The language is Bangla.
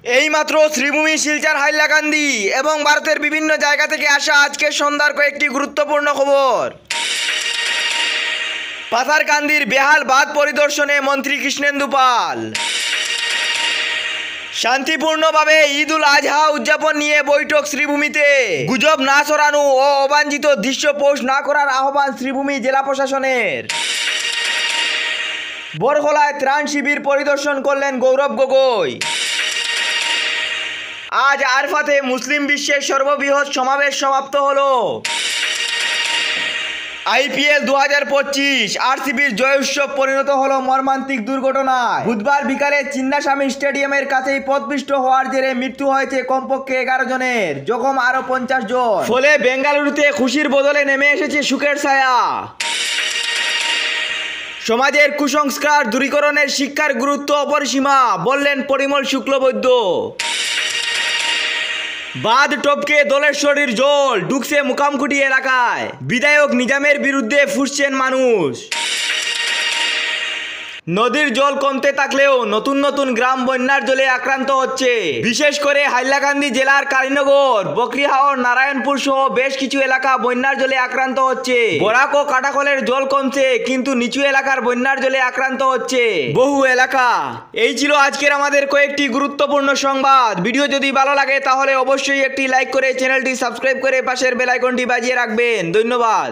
এইমাত্র শ্রীভূমি শিলচর হাইলাকান্দি এবং ভারতের বিভিন্ন জায়গা থেকে আসা আজকে সন্ধ্যার কয়েকটি গুরুত্বপূর্ণ খবর। পাথারকান্দির বেহাল বাঁধ পরিদর্শনে মন্ত্রী কৃষ্ণেন্দু পাল। শান্তিপূর্ণভাবে ঈদ উল আজহা উদযাপন নিয়ে বৈঠক শ্রীভূমিতে। গুজব না ছড়ানো ও অবাঞ্ছিত দৃশ্য পোস্ট না করার আহ্বান শ্রীভূমি জেলা প্রশাসনের। বরখলায় ত্রাণ শিবির পরিদর্শন করলেন গৌরব গগৈ। আজ আরফাতে মুসলিম বিশ্বের সর্ববৃহৎ সমাবেশ সমাপ্ত হলো। IPL 2025 RCBর জয় উৎসব পরিণত হলো মর্মান্তিক দুর্ঘটনায়। বুধবার বিকালে চিন্নাস্বামী স্টেডিয়ামের কাছেই পথপিষ্ট হওয়ার জেরে মৃত্যু হয়েছে কমপক্ষে 11 জনের, জখম আরো 50 জন। ফলে বেঙ্গালুরুতে খুশির বদলে নেমে এসেছে শোকের ছায়া। সমাজের কুসংস্কার দূরীকরণের শিক্ষার গুরুত্ব অপরিসীমা, বললেন পরিমল শুক্লবৈদ্য। বাঁধ টপকে দলেশ্বরীর জল ঢুকছে মুকামকুটি এলাকায়। বিধায়ক নিজামের বিরুদ্ধে ফুঁসছেন মানুষ। নদীর জল কমতে থাকলেও নতুন নতুন গ্রাম বন্যার জলে আক্রান্ত হচ্ছে। বিশেষ করে হাইলাকান্দি জেলার কালীনগর, বকরিহাওর, নারায়ণপুর সহ বেশ কিছু এলাকা বন্যার জলে আক্রান্ত হচ্ছে। বরাক ও কাটাকলের জল কমছে, কিন্তু নিচু এলাকার বন্যার জলে আক্রান্ত হচ্ছে বহু এলাকা। এই ছিল আজকের আমাদের কয়েকটি গুরুত্বপূর্ণ সংবাদ। ভিডিও যদি ভালো লাগে তাহলে অবশ্যই একটি লাইক করে চ্যানেলটি সাবস্ক্রাইব করে পাশের বেল আইকনটি বাজিয়ে রাখবেন। ধন্যবাদ।